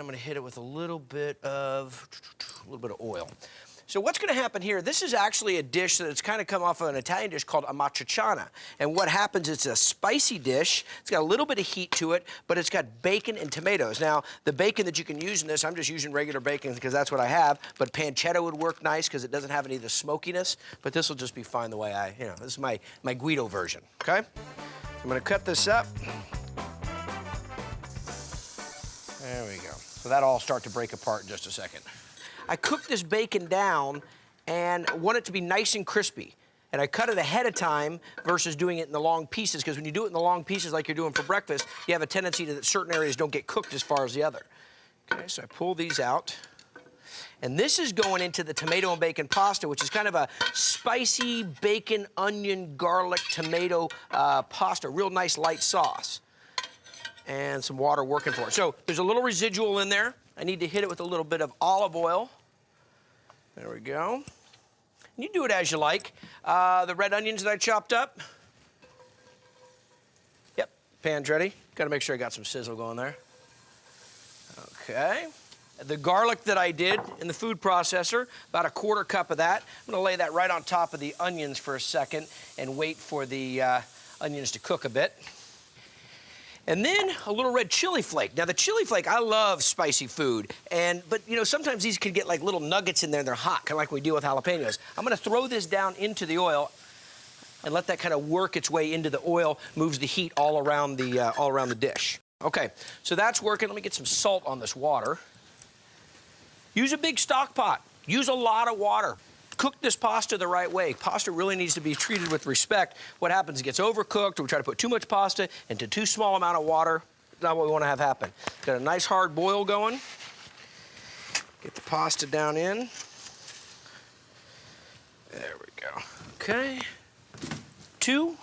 gonna hit it with a little bit of oil. So what's gonna happen here, this is actually a dish that's kind of come off of an Italian dish called a matriciana. And what happens, it's a spicy dish. It's got a little bit of heat to it, but it's got bacon and tomatoes. Now, the bacon that you can use in this, I'm just using regular bacon because that's what I have, but pancetta would work nice because it doesn't have any of the smokiness, but this will just be fine the way this is my Guido version, okay? I'm gonna cut this up. There we go. So that'll all start to break apart in just a second. I cooked this bacon down and want it to be nice and crispy. And I cut it ahead of time versus doing it in the long pieces, because when you do it in the long pieces like you're doing for breakfast, you have a tendency that certain areas don't get cooked as far as the other. Okay, so I pull these out. And this is going into the tomato and bacon pasta, which is kind of a spicy bacon, onion, garlic, tomato pasta, real nice light sauce. And some water working for it. So there's a little residual in there. I need to hit it with a little bit of olive oil. There we go. You do it as you like. The red onions that I chopped up. Yep, pan's ready. Gotta make sure I got some sizzle going there. Okay. The garlic that I did in the food processor, about a 1/4 cup of that. I'm gonna lay that right on top of the onions for a second and wait for the onions to cook a bit. And then a little red chili flake. Now the chili flake, I love spicy food, but you know, sometimes these can get like little nuggets in there and they're hot, kind of like we deal with jalapenos. I'm gonna throw this down into the oil and let that kind of work its way into the oil, moves the heat all around the dish. Okay, so that's working. Let me get some salt on this water. Use a big stock pot. Use a lot of water. Cook this pasta the right way. Pasta really needs to be treated with respect. What happens, it gets overcooked, or we try to put too much pasta into too small amount of water. That's not what we want to have happen. Got a nice hard boil going. Get the pasta down in. There we go. Okay. 2.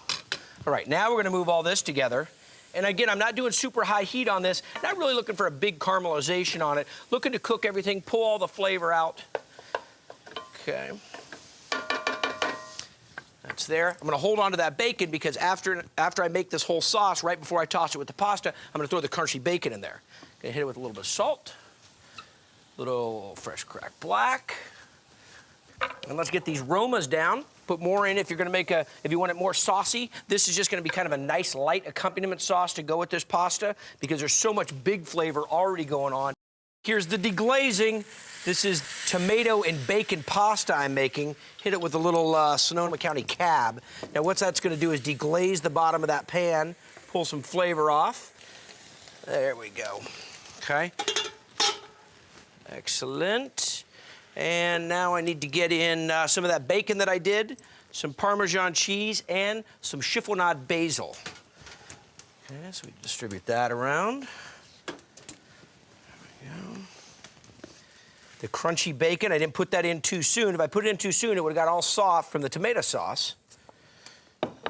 All right, now we're gonna move all this together. And again, I'm not doing super high heat on this. Not really looking for a big caramelization on it. Looking to cook everything, pull all the flavor out. Okay. That's there. I'm gonna hold on to that bacon because after I make this whole sauce, right before I toss it with the pasta, I'm gonna throw the crunchy bacon in there. Gonna hit it with a little bit of salt, a little fresh cracked black. And let's get these aromas down. Put more in if you're gonna if you want it more saucy. This is just gonna be kind of a nice light accompaniment sauce to go with this pasta because there's so much big flavor already going on. Here's the deglazing. This is tomato and bacon pasta I'm making. Hit it with a little Sonoma County cab. Now what that's gonna do is deglaze the bottom of that pan, pull some flavor off. There we go, okay. Excellent. And now I need to get in some of that bacon that I did, some Parmesan cheese, and some chiffonade basil. Okay, so we distribute that around. The crunchy bacon, I didn't put that in too soon. If I put it in too soon, it would have got all soft from the tomato sauce.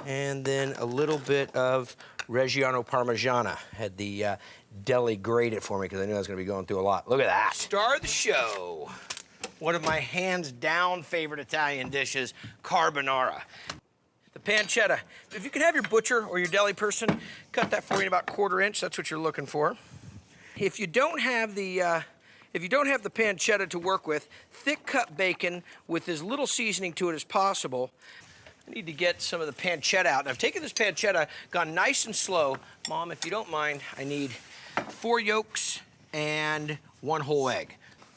And then a little bit of Reggiano Parmigiana. Had the deli grate it for me because I knew I was going to be going through a lot. Look at that. Star of the show. One of my hands-down favorite Italian dishes, carbonara. The pancetta. If you could have your butcher or your deli person cut that for you in about 1/4 inch, that's what you're looking for. If you don't have the pancetta to work with, thick cut bacon with as little seasoning to it as possible. I need to get some of the pancetta out. And I've taken this pancetta, gone nice and slow. Mom, if you don't mind, I need 4 yolks and 1 whole egg.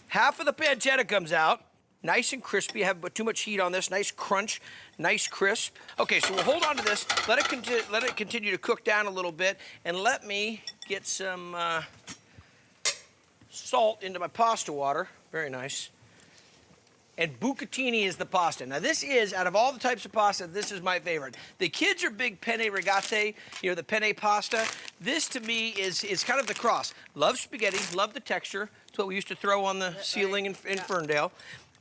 Half of the pancetta comes out, nice and crispy. I haven't put too much heat on this. Nice crunch, nice crisp. Okay, so we'll hold on to this. Let it continue to cook down a little bit, and let me get some salt into my pasta water. Very nice. And bucatini is the pasta. Now this is, out of all the types of pasta, this is my favorite. The kids are big penne rigate, you know, the penne pasta. This to me is kind of the cross. Love spaghetti, love the texture. It's what we used to throw on the ceiling in Ferndale.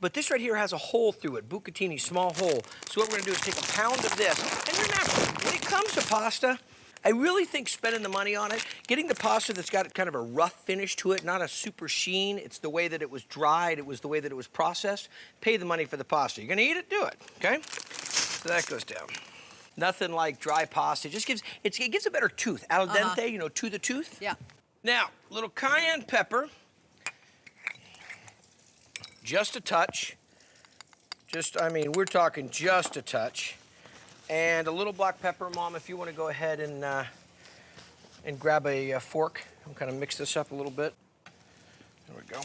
But this right here has a hole through it, bucatini, small hole. So what we're gonna do is take a pound of this, and you're not, when it comes to pasta, I really think spending the money on it, getting the pasta that's got kind of a rough finish to it, not a super sheen, it's the way that it was dried, it was the way that it was processed. Pay the money for the pasta. You're gonna eat it, do it, okay? So that goes down. Nothing like dry pasta. It just gives, it gives a better tooth. Al dente, you know, to the tooth. Yeah. Now, a little cayenne pepper, just a touch. I mean, we're talking just a touch. And a little black pepper, Mom, if you want to go ahead and grab a fork and kind of mix this up a little bit. There we go.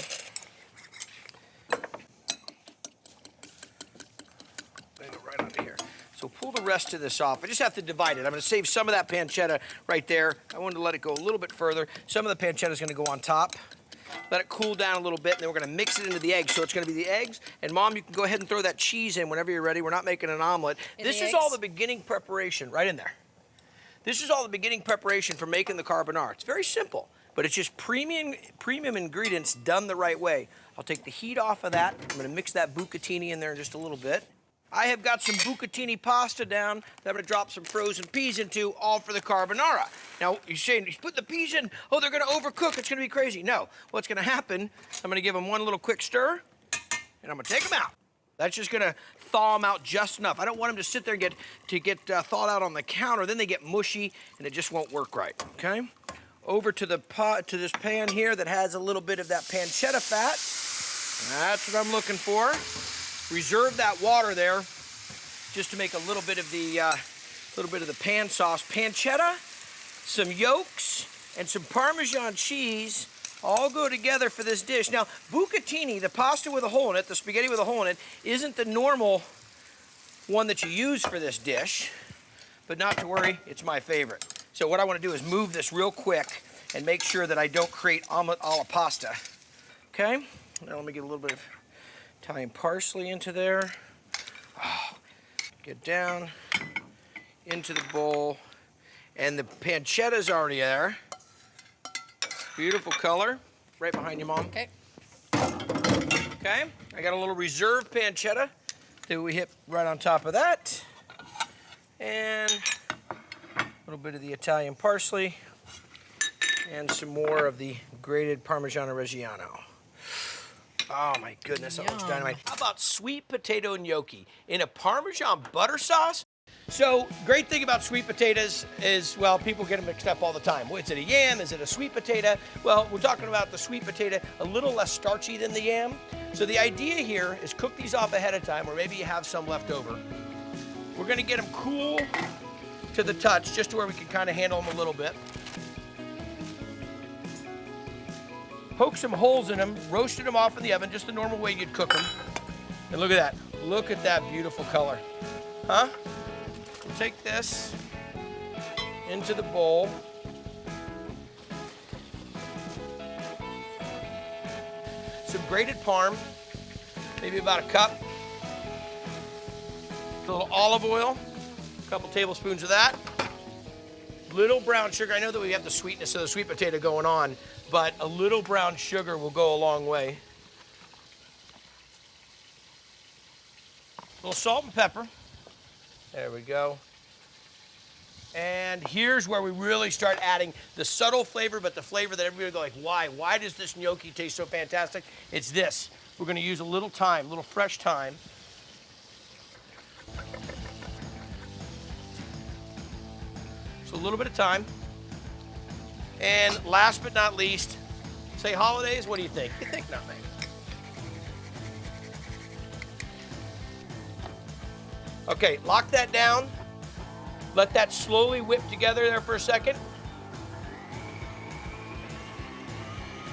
Bring it right under here. So pull the rest of this off. I just have to divide it. I'm going to save some of that pancetta right there. I wanted to let it go a little bit further. Some of the pancetta is going to go on top. Let it cool down a little bit, and then we're going to mix it into the eggs. So it's going to be the eggs. And Mom, you can go ahead and throw that cheese in whenever you're ready. We're not making an omelet. This is all the beginning preparation right in there. This is all the beginning preparation for making the carbonara. It's very simple, but it's just premium ingredients done the right way. I'll take the heat off of that. I'm going to mix that bucatini in there in just a little bit. I have got some bucatini pasta down that I'm going to drop some frozen peas into, all for the carbonara. Now, you're saying, you put the peas in, oh, they're going to overcook, it's going to be crazy. No, what's going to happen, I'm going to give them one little quick stir, and I'm going to take them out. That's just going to thaw them out just enough. I don't want them to sit there and get thawed out on the counter. Then they get mushy, and it just won't work right, okay? Over to this pan here that has a little bit of that pancetta fat. That's what I'm looking for. Reserve that water there just to make a little bit of the pan sauce. Pancetta, some yolks, and some Parmesan cheese all go together for this dish. Now, bucatini, the pasta with a hole in it, the spaghetti with a hole in it, isn't the normal one that you use for this dish, but not to worry, it's my favorite. So what I want to do is move this real quick and make sure that I don't create omelet alla pasta. Okay? Now let me get a little bit of Italian parsley into there. Oh, get down into the bowl. And the pancetta's already there. Beautiful color. Right behind you, Mom. Okay. Okay, I got a little reserved pancetta that we hit right on top of that. And a little bit of the Italian parsley. And some more of the grated Parmigiano Reggiano. Oh my goodness, that looks dynamite. How about sweet potato gnocchi in a Parmesan butter sauce? So, great thing about sweet potatoes is, well, people get them mixed up all the time. Is it a yam? Is it a sweet potato? Well, we're talking about the sweet potato, a little less starchy than the yam. So the idea here is cook these off ahead of time, or maybe you have some left over. We're gonna get them cool to the touch, just to where we can kind of handle them a little bit. Poke some holes in them, roasted them off in the oven, just the normal way you'd cook them. And look at that. Look at that beautiful color. Huh? We'll take this into the bowl. Some grated parm, maybe about a cup. A little olive oil, a couple tablespoons of that. Little brown sugar. I know that we have the sweetness of the sweet potato going on, but a little brown sugar will go a long way. A little salt and pepper. There we go. And here's where we really start adding the subtle flavor, but the flavor that everybody will go like, why? Why does this gnocchi taste so fantastic? It's this. We're gonna use a little thyme, a little fresh thyme. So a little bit of thyme. And last but not least, say holidays, what do you think? You think nothing. Okay, lock that down. Let that slowly whip together there for a second.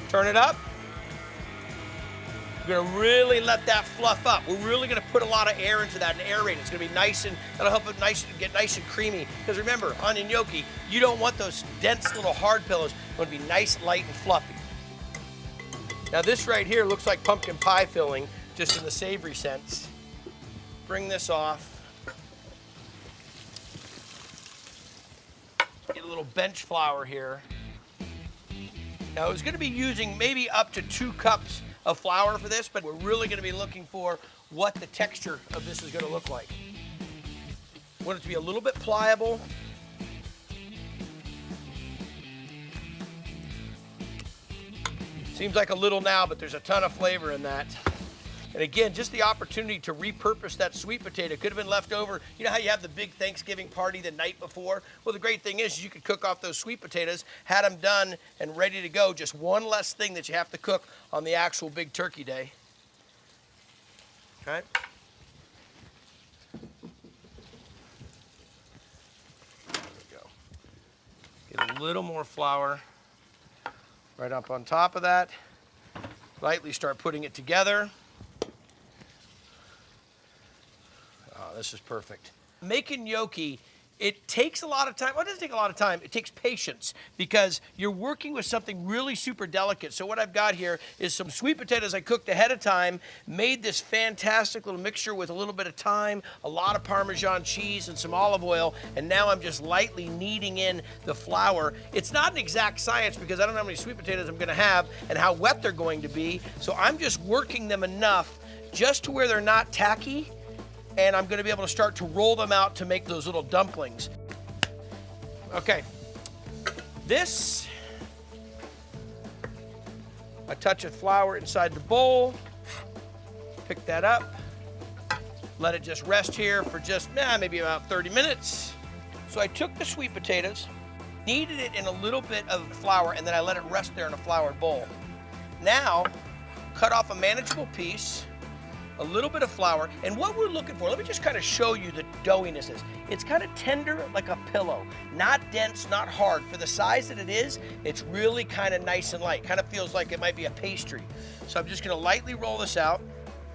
Turn it up. We're gonna really let that fluff up. We're really gonna put a lot of air into that and aerate it. It's gonna be nice, and that'll help it get nice and creamy. Because remember, on your gnocchi, you don't want those dense little hard pillows. You want to be nice, light, and fluffy. Now this right here looks like pumpkin pie filling, just in the savory sense. Bring this off. Get a little bench flour here. Now I was gonna be using maybe up to 2 cups of flour for this, but we're really gonna be looking for what the texture of this is gonna look like. I want it to be a little bit pliable. Seems like a little now, but there's a ton of flavor in that. And again, just the opportunity to repurpose that sweet potato. Could have been left over. You know how you have the big Thanksgiving party the night before? Well, the great thing is you could cook off those sweet potatoes, had them done and ready to go. Just one less thing that you have to cook on the actual big turkey day. Okay. There we go. Get a little more flour right up on top of that. Lightly start putting it together. Oh, this is perfect. Making gnocchi, it takes a lot of time. Well, it doesn't take a lot of time. It takes patience because you're working with something really super delicate. So what I've got here is some sweet potatoes I cooked ahead of time, made this fantastic little mixture with a little bit of thyme, a lot of Parmesan cheese, and some olive oil, and now I'm just lightly kneading in the flour. It's not an exact science because I don't know how many sweet potatoes I'm gonna have and how wet they're going to be, so I'm just working them enough just to where they're not tacky, and I'm gonna be able to start to roll them out to make those little dumplings. Okay, this, a touch of flour inside the bowl, pick that up, let it just rest here for just maybe about 30 minutes. So I took the sweet potatoes, kneaded it in a little bit of flour, and then I let it rest there in a floured bowl. Now, cut off a manageable piece, a little bit of flour, and what we're looking for, let me just kind of show you the doughiness is. It's kind of tender like a pillow, not dense, not hard. For the size that it is, it's really kind of nice and light. Kind of feels like it might be a pastry. So I'm just gonna lightly roll this out.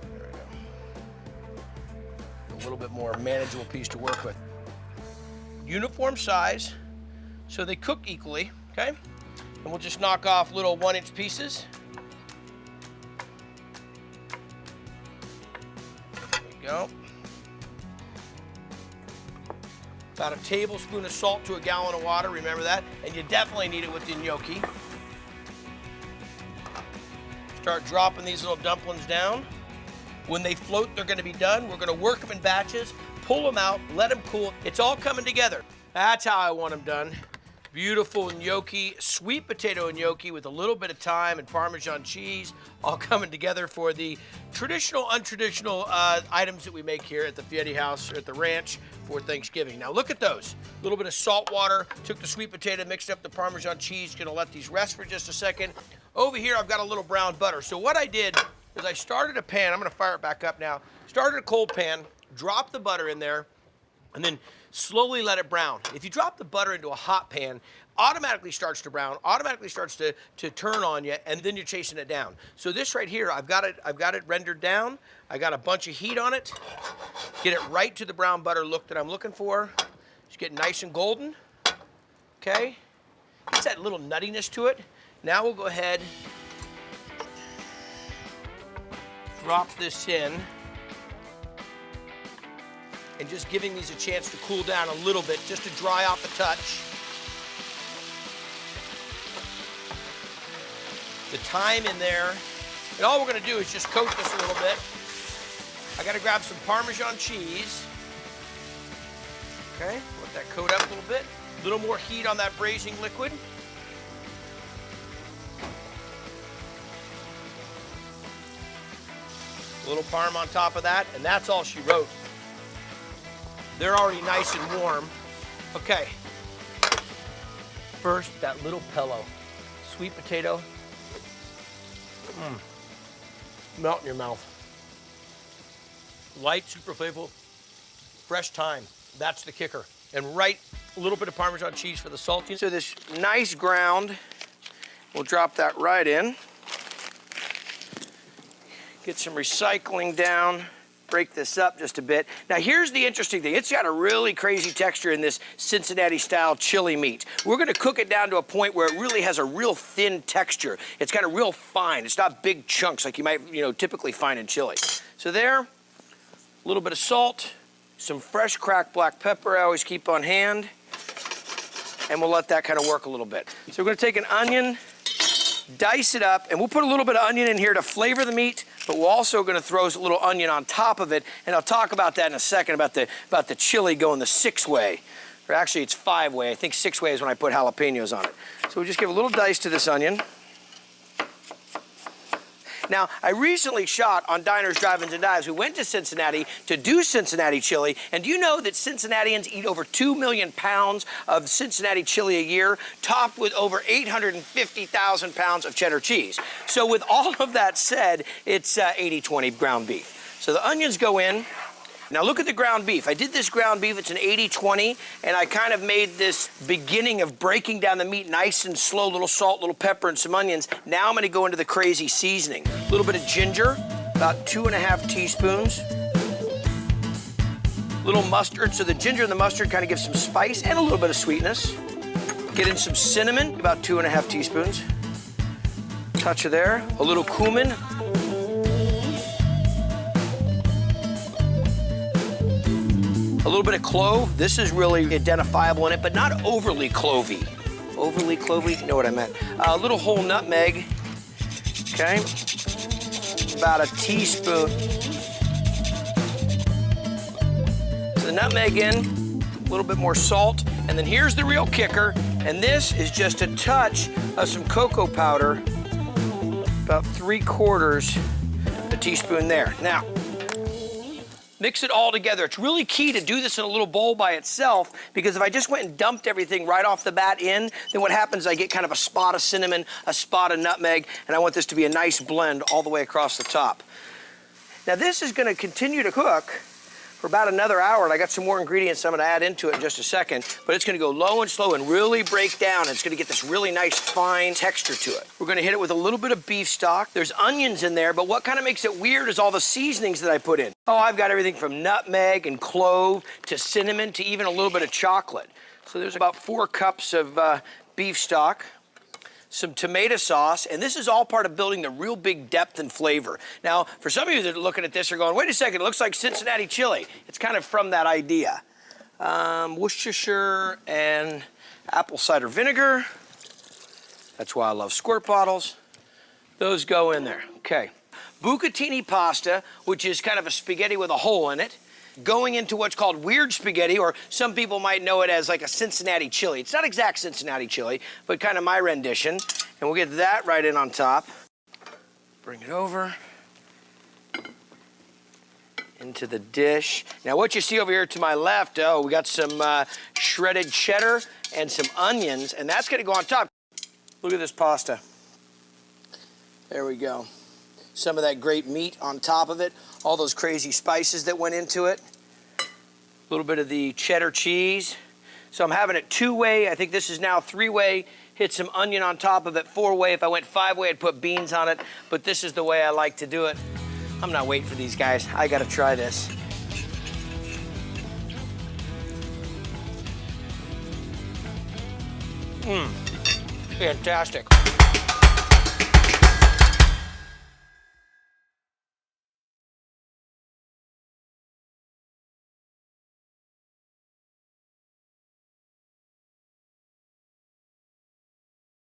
There we go. A little bit more manageable piece to work with. Uniform size, so they cook equally, okay? And we'll just knock off little 1-inch pieces. Go. About a tablespoon of salt to a gallon of water, remember that? And you definitely need it with the gnocchi. Start dropping these little dumplings down. When they float, they're gonna be done. We're gonna work them in batches, pull them out, let them cool. It's all coming together. That's how I want them done. Beautiful gnocchi, sweet potato gnocchi with a little bit of thyme and Parmesan cheese, all coming together for the traditional, untraditional items that we make here at the Fieri house or at the ranch for Thanksgiving. Now look at those. A little bit of salt water, took the sweet potato, mixed up the Parmesan cheese, gonna let these rest for just a second. Over here, I've got a little brown butter. So what I did is I started a pan, I'm gonna fire it back up now, started a cold pan, dropped the butter in there, and then slowly let it brown. If you drop the butter into a hot pan, automatically starts to brown, automatically starts to turn on you, and then you're chasing it down. So this right here, I've got it rendered down. I got a bunch of heat on it. Get it right to the brown butter look that I'm looking for. Just get nice and golden. Okay? Gets that little nuttiness to it. Now we'll go ahead, drop this in. And just giving these a chance to cool down a little bit, just to dry off a touch. The thyme in there. And all we're gonna do is just coat this a little bit. I gotta grab some Parmesan cheese. Okay, let that coat up a little bit. A little more heat on that braising liquid. A little Parm on top of that, and that's all she wrote. They're already nice and warm. Okay. First, that little pillow. Sweet potato. Melt in your mouth. Light, super flavorful, fresh thyme. That's the kicker. And right, a little bit of Parmesan cheese for the saltiness. So this nice ground, we'll drop that right in. Get some recycling down. Break this up just a bit. Now here's the interesting thing. It's got a really crazy texture in this Cincinnati style chili meat. We're gonna cook it down to a point where it really has a real thin texture. It's kind of real fine. It's not big chunks like you might typically find in chili. So there, a little bit of salt, some fresh cracked black pepper I always keep on hand, and we'll let that kind of work a little bit. So we're gonna take an onion, dice it up, and we'll put a little bit of onion in here to flavor the meat, but we're also gonna throw a little onion on top of it, and I'll talk about that in a second, about the chili going the 6-way. Or actually, it's 5-way. I think 6-way is when I put jalapenos on it. So we'll just give a little dice to this onion. Now, I recently shot on Diners, Drive-Ins, and Dives. We went to Cincinnati to do Cincinnati chili, and do you know that Cincinnatians eat over 2 million pounds of Cincinnati chili a year, topped with over 850,000 pounds of cheddar cheese? So with all of that said, it's 80-20 ground beef. So the onions go in. Now look at the ground beef. I did this ground beef, it's an 80-20, and I kind of made this beginning of breaking down the meat nice and slow, little salt, little pepper, and some onions. Now I'm gonna go into the crazy seasoning. A little bit of ginger, about 2½ teaspoons. Little mustard, so the ginger and the mustard kind of give some spice and a little bit of sweetness. Get in some cinnamon, about 2½ teaspoons. Touch of there, a little cumin. A little bit of clove. This is really identifiable in it, but not overly clovey. Overly clovey, you know what I meant. A little whole nutmeg, okay? About a teaspoon. So the nutmeg in, a little bit more salt, and then here's the real kicker, and this is just a touch of some cocoa powder, about 3/4 a teaspoon there. Now, mix it all together. It's really key to do this in a little bowl by itself, because if I just went and dumped everything right off the bat in, then what happens is I get kind of a spot of cinnamon, a spot of nutmeg, and I want this to be a nice blend all the way across the top. Now this is gonna continue to cook for about another hour, and I got some more ingredients I'm gonna add into it in just a second, but it's gonna go low and slow and really break down. It's gonna get this really nice fine texture to it. We're gonna hit it with a little bit of beef stock. There's onions in there, but what kind of makes it weird is all the seasonings that I put in. Oh, I've got everything from nutmeg and clove to cinnamon to even a little bit of chocolate. So there's about 4 cups of beef stock. Some tomato sauce, and this is all part of building the real big depth and flavor. Now, for some of you that are looking at this are going, wait a second, it looks like Cincinnati chili. It's kind of from that idea. Worcestershire and apple cider vinegar. That's why I love squirt bottles. Those go in there, okay. Bucatini pasta, which is kind of a spaghetti with a hole in it, going into what's called weird spaghetti, or some people might know it as like a Cincinnati chili. It's not exact Cincinnati chili, but kind of my rendition. And we'll get that right in on top. Bring it over into the dish. Now what you see over here to my left, oh, we got some shredded cheddar and some onions, and that's gonna go on top. Look at this pasta. There we go. Some of that great meat on top of it, all those crazy spices that went into it. A little bit of the cheddar cheese. So I'm having it 2-way. I think this is now 3-way. Hit some onion on top of it, 4-way. If I went 5-way, I'd put beans on it. But this is the way I like to do it. I'm not waiting for these guys. I gotta try this. Fantastic.